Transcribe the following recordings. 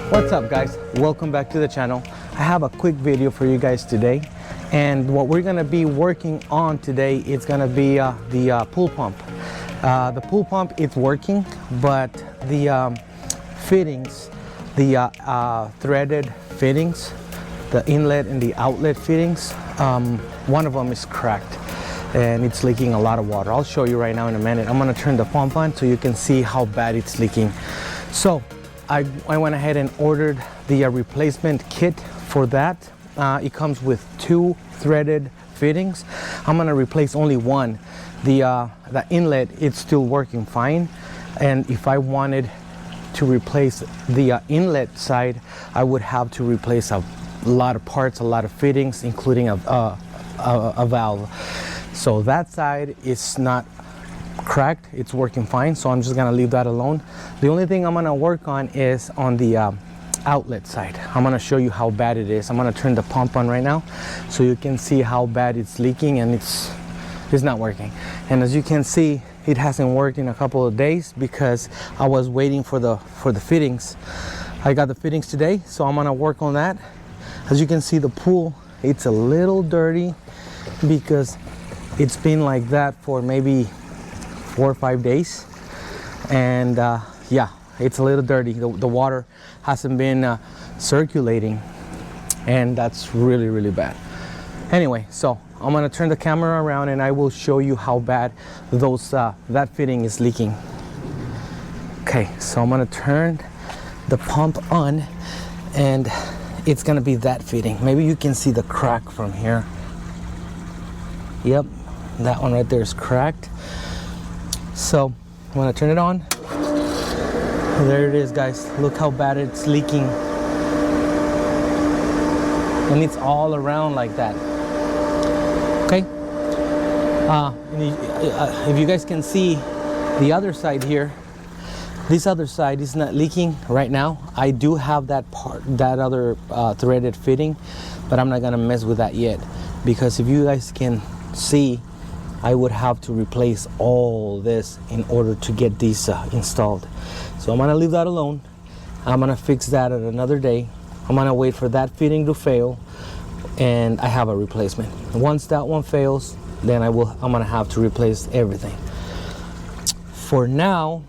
What's up guys, welcome back to the channel. I have a quick video for you guys today, and what we're gonna be working on today is gonna be the pool pump. The pool pump, it's working, but the fittings, the threaded fittings, the inlet and the outlet fittings, one of them is cracked and it's leaking a lot of water. I'll show you right now in a minute. I'm gonna turn the pump on so you can see how bad it's leaking. So I went ahead and ordered the replacement kit for that. It comes with 2 threaded fittings. I'm gonna replace only one. The inlet, it's still working fine, and if I wanted to replace the inlet side, I would have to replace a lot of parts, a lot of fittings, including a valve. So that side is not cracked, it's working fine, so I'm just gonna leave that alone. The only thing I'm gonna work on is on the outlet side. I'm gonna show you how bad it is. I'm gonna turn the pump on right now so you can see how bad it's leaking, and it's not working. And as you can see, it hasn't worked in a couple of days because I was waiting for the fittings. I got the fittings today, so I'm gonna work on that. As you can see, the pool, it's a little dirty because it's been like that for maybe 4 or 5 days, and yeah, it's a little dirty. The water hasn't been circulating, and that's really bad. Anyway, so I'm gonna turn the camera around and I will show you how bad that fitting is leaking. Okay, so I'm gonna turn the pump on, and it's gonna be that fitting. Maybe you can see the crack from here. Yep, that one right there is cracked. So I'm gonna turn it on. There it is, guys. Look how bad it's leaking, and it's all around like that. Okay, if you guys can see the other side here, this other side is not leaking right now. I do have that part, that other threaded fitting, but I'm not gonna mess with that yet, because if you guys can see, I would have to replace all this in order to get these installed. So I'm gonna leave that alone. I'm gonna fix that at another day. I'm gonna wait for that fitting to fail, and I have a replacement. Once that one fails, then I'm gonna have to replace everything. For now,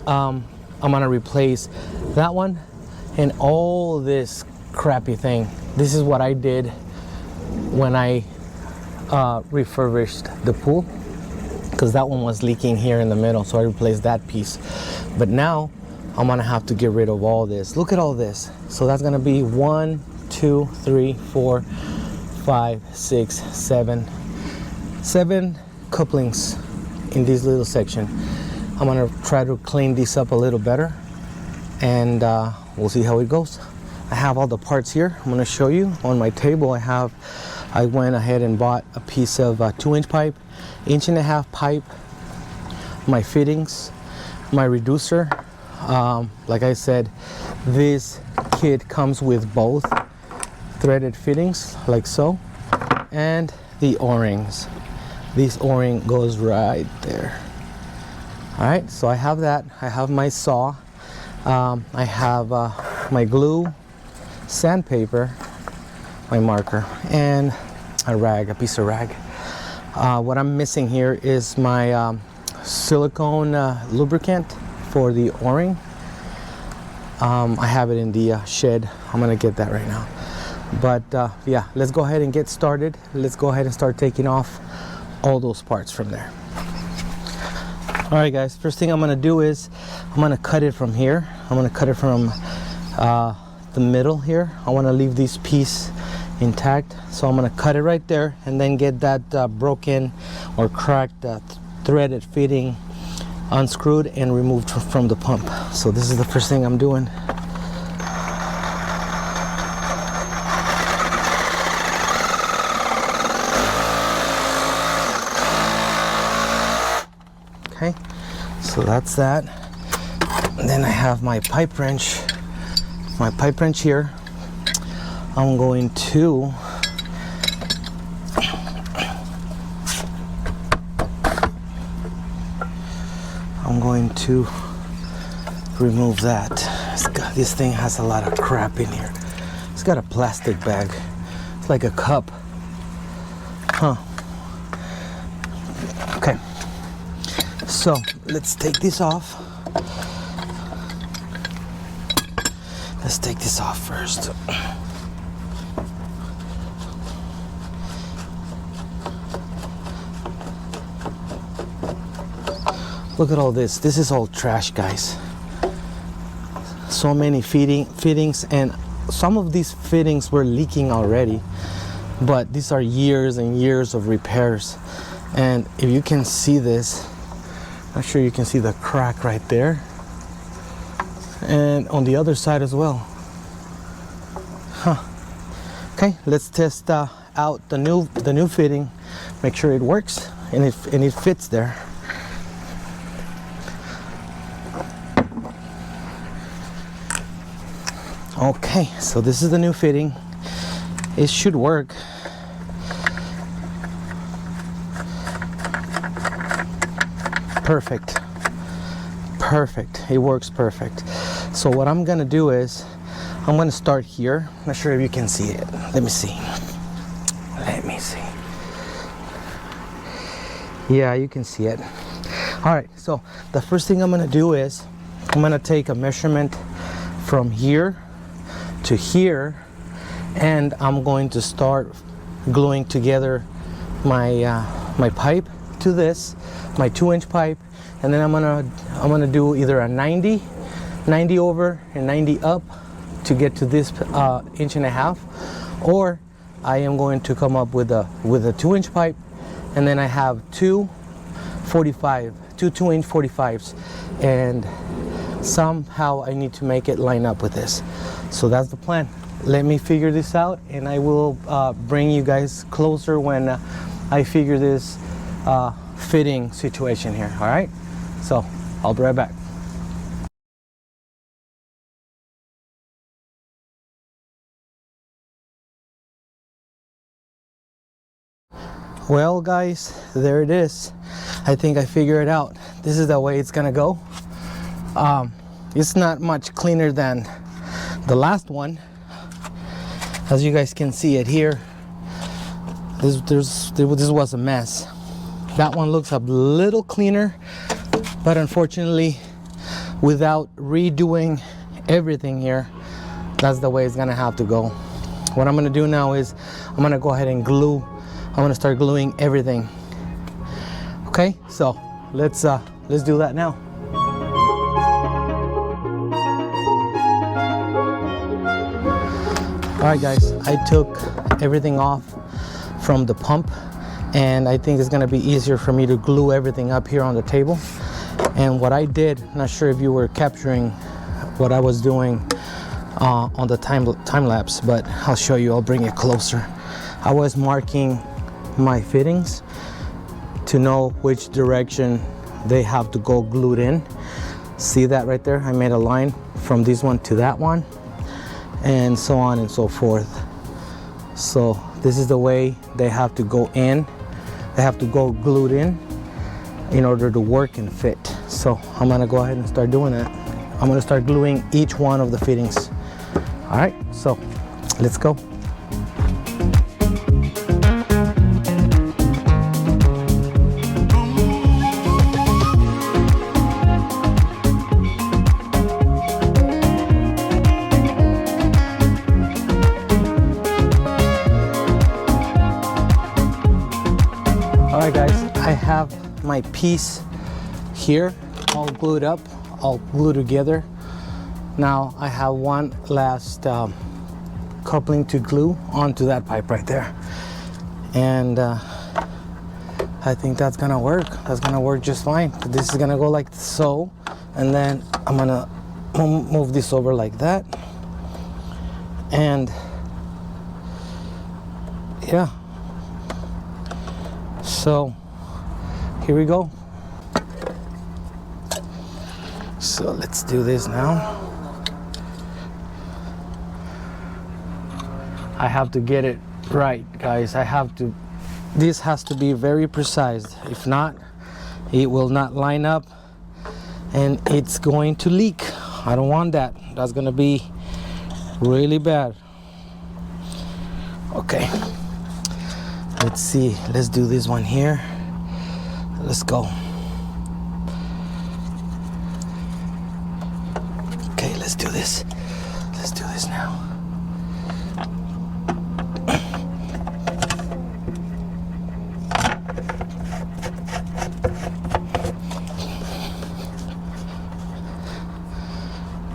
I'm gonna replace that one and all this crappy thing. This is what I did when I refurbished the pool, because that one was leaking here in the middle, so I replaced that piece. But now I'm gonna have to get rid of all this. Look at all this. So that's gonna be 1, 2, 3, 4, 5, 6, 7 couplings in this little section. I'm gonna try to clean these up a little better, and we'll see how it goes. I have all the parts here. I'm gonna show you on my table. I went ahead and bought a piece of 2-inch pipe, 1.5-inch pipe, my fittings, my reducer. Like I said, this kit comes with both threaded fittings, like so, and the O-rings. This O-ring goes right there. All right, so I have that. I have my saw. I have my glue, sandpaper, my marker, and a piece of rag. What I'm missing here is my silicone lubricant for the O-ring. I have it in the shed. I'm gonna get that right now. But yeah, let's go ahead and get started. Let's go ahead and start taking off all those parts from there. All right, guys, first thing I'm gonna do is I'm gonna cut it from here. I'm gonna cut it from the middle here. I wanna leave this piece intact, so I'm gonna cut it right there and then get that broken or cracked threaded fitting unscrewed and removed from the pump. So this is the first thing I'm doing. Okay, so that's that. And then I have my pipe wrench here. I'm going to remove that. This thing has a lot of crap in here. It's got a plastic bag. It's like a cup. Huh. Okay. So let's take this off. Let's take this off first. Look at all this. This is all trash, guys. So many fittings, and some of these fittings were leaking already, but these are years and years of repairs. And if you can see this, I'm sure you can see the crack right there, and on the other side as well. Huh. Okay, let's test out the new fitting, make sure it works and it fits there. Okay, so this is the new fitting. It should work. Perfect. Perfect. It works perfect. So what I'm gonna do is I'm gonna start here. I'm not sure if you can see it. Let me see. Let me see. Yeah, you can see it. All right, so the first thing I'm gonna do is I'm gonna take a measurement from here to here, and I'm going to start gluing together my my pipe to this, my 2-inch pipe, and then I'm gonna do either a 90 over and 90 up to get to this 1.5 inches, or I am going to come up with a 2-inch pipe, and then I have two 2-inch 45s, and somehow I need to make it line up with this. So that's the plan. Let me figure this out, and I will bring you guys closer when I figure this fitting situation here. All right, so I'll be right back. Well, guys, there it is. I think I figured it out. This is the way it's gonna go. It's not much cleaner than the last one. As you guys can see it here, this was a mess. That one looks a little cleaner, but unfortunately, without redoing everything here, that's the way it's gonna have to go. What I'm gonna do now is I'm gonna go ahead and glue. I'm gonna start gluing everything. Okay, so let's do that now. All right, guys, I took everything off from the pump, and I think it's gonna be easier for me to glue everything up here on the table. And what I did, not sure if you were capturing what I was doing on the time lapse, but I'll show you. I'll bring it closer. I was marking my fittings to know which direction they have to go glued in. See that right there? I made a line from this one to that one, and so on and so forth. So this is the way they have to go in. They have to go glued in order to work and fit. So I'm gonna go ahead and start doing that. I'm gonna start gluing each one of the fittings. All right, so let's go. Alright guys, I have my piece here all glued up, all glued together. Now I have one last coupling to glue onto that pipe right there. And I think that's gonna work. That's gonna work just fine. This is gonna go like so, and then I'm gonna move this over like that. And yeah. So here we go. So let's do this now. I have to get it right, guys. This has to be very precise. If not, it will not line up and it's going to leak I don't want that. That's gonna be really bad. Okay, let's see. Let's do this one here. Let's go. Okay, let's do this. Let's do this now.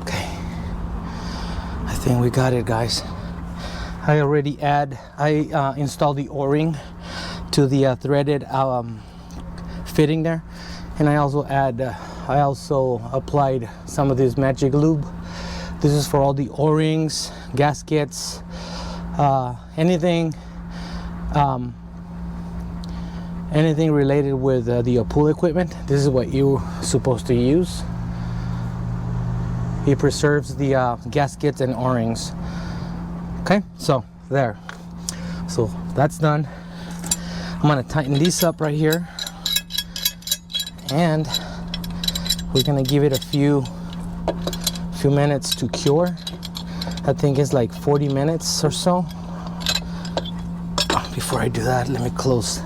Okay, I think we got it, guys. I already installed the O-ring to the threaded fitting there, and I also applied some of this magic lube. This is for all the O-rings, gaskets, anything related with the pool equipment. This is what you're supposed to use. It preserves the gaskets and O-rings. Okay, so there. So that's done. I'm gonna tighten these up right here, and we're gonna give it a few minutes to cure. I think it's like 40 minutes or so. Before I do that, let me close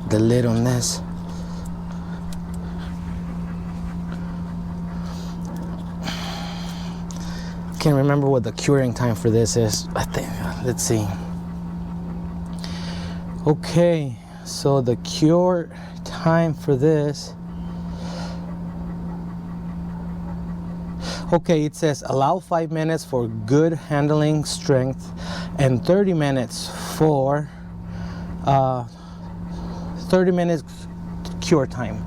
the lid on this. Can't remember what the curing time for this is. I think, let's see. Okay, so the cure time for this. Okay, it says allow 5 minutes for good handling strength and 30 minutes for 30 minutes cure time.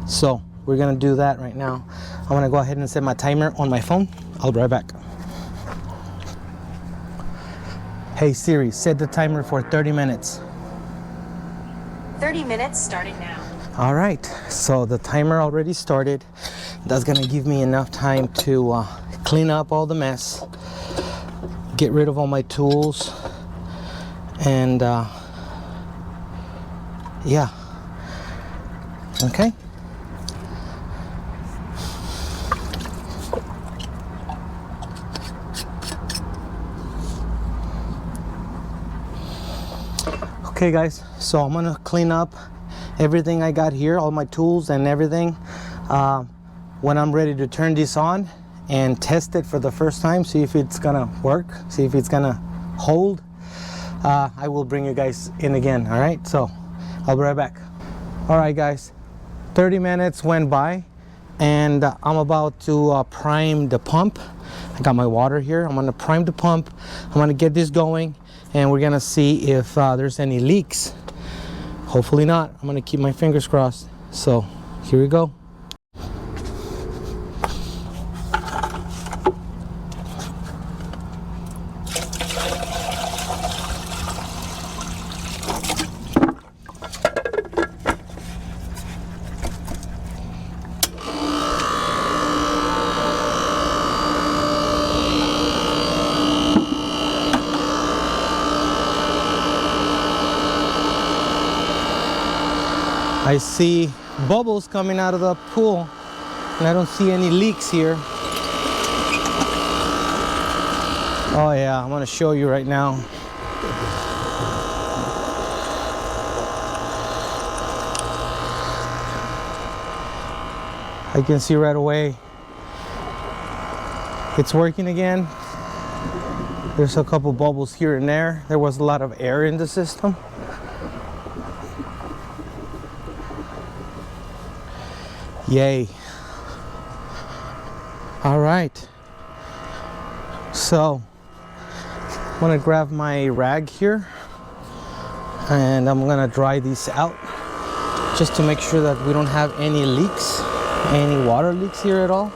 So we're gonna do that right now. I'm gonna go ahead and set my timer on my phone. I'll be right back. Hey Siri, set the timer for 30 minutes. 30 minutes starting now. All right, so the timer already started. That's gonna give me enough time to clean up all the mess, get rid of all my tools, and yeah, okay. Okay guys, so I'm gonna clean up everything I got here, all my tools and everything. When I'm ready to turn this on and test it for the first time, see if it's gonna work, see if it's gonna hold, I will bring you guys in again. All right, so I'll be right back. All right guys, 30 minutes went by, and I'm about to prime the pump. I got my water here. I'm gonna prime the pump. I'm gonna get this going, and we're gonna see if there's any leaks. Hopefully not. I'm gonna keep my fingers crossed. So here we go. I see bubbles coming out of the pool, and I don't see any leaks here. Oh yeah, I'm gonna show you right now. I can see right away it's working again. There's a couple bubbles here and there. There was a lot of air in the system. Yay. All right, so I'm gonna grab my rag here, and I'm gonna dry these out just to make sure that we don't have any leaks, any water leaks here at all.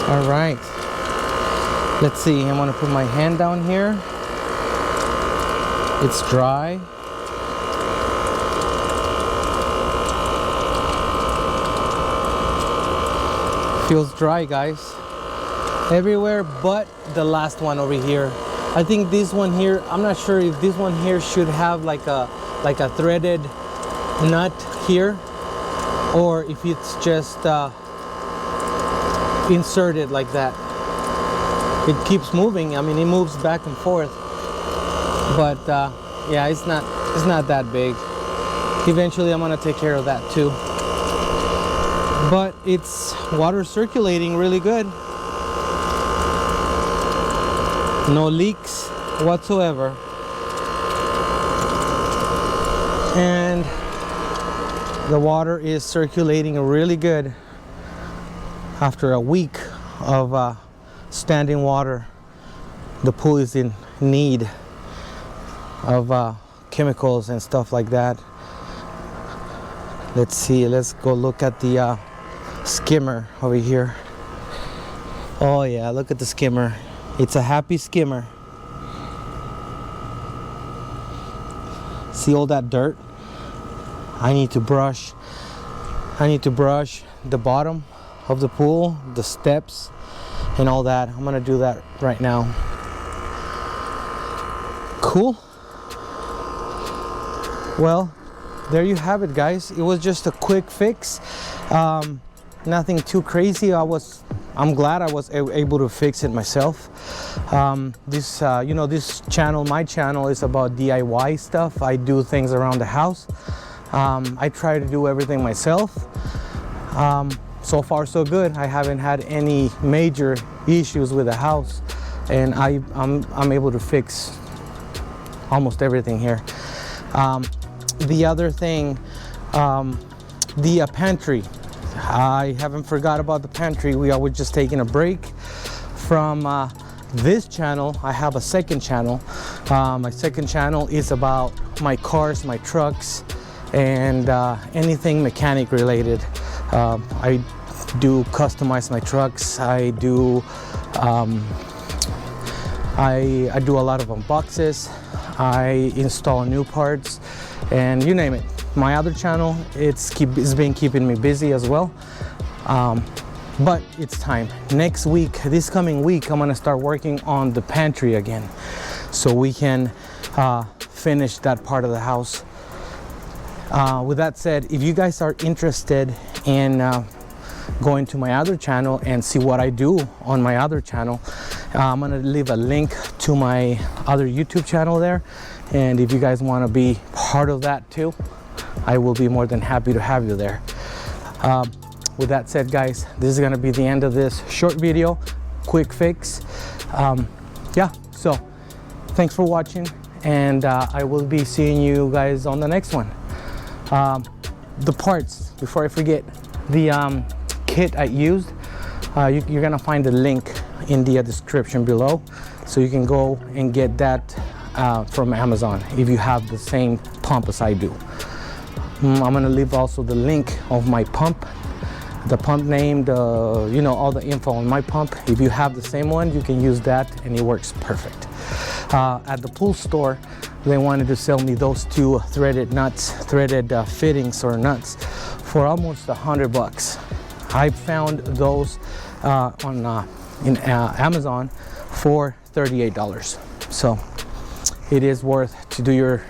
All right, let's see. I'm gonna put my hand down here. It's dry. Feels dry, guys. everywhere but the last one over here. I think this one here, I'm not sure if this one here should have like a threaded nut here, or if it's just inserted like that. It keeps moving. I mean, it moves back and forth, but yeah, it's not that big. Eventually I'm gonna take care of that too, but it's water circulating really good. No leaks whatsoever, and the water is circulating really good after a week of standing water. The pool is in need of chemicals and stuff like that. Let's see, let's go look at the skimmer over here. Oh yeah, look at the skimmer. It's a happy skimmer. See all that dirt? I need to brush the bottom of the pool, the steps and all that. I'm gonna do that right now. Cool. Well, there you have it, guys. It was just a quick fix. Nothing too crazy. I'm glad I was able to fix it myself. This channel, my channel, is about DIY stuff. I do things around the house. I try to do everything myself. So far so good. I haven't had any major issues with the house, and I'm able to fix almost everything here. The other thing, the pantry. I haven't forgot about the pantry. I was just taking a break from this channel. I have a second channel. My second channel is about my cars, my trucks, and anything mechanic related. I do customize my trucks. I do I do a lot of unboxes. I install new parts, and you name it. My other channel, it's been keeping me busy as well. But it's time. Next week, this coming week, I'm gonna start working on the pantry again, so we can finish that part of the house. With that said, if you guys are interested in going to my other channel and see what I do on my other channel, I'm gonna leave a link to my other YouTube channel there, and if you guys want to be part of that too, I will be more than happy to have you there. With that said, guys, this is gonna be the end of this short video, quick fix. Yeah, so thanks for watching, and I will be seeing you guys on the next one. The parts, before I forget, the kit I used, you're gonna find the link in the description below, so you can go and get that from Amazon if you have the same pump as I do. I'm gonna leave also the link of my pump, the pump name, all the info on my pump. If you have the same one, you can use that and it works perfect. At the pool store, they wanted to sell me those two threaded fittings or nuts for almost $100. I found those in Amazon for $38. So it is worth to do your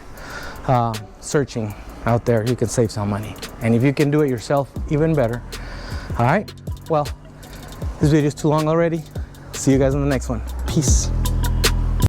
searching out there. You can save some money, and if you can do it yourself, even better. All right, well, this video is too long already. See you guys in the next one. Peace.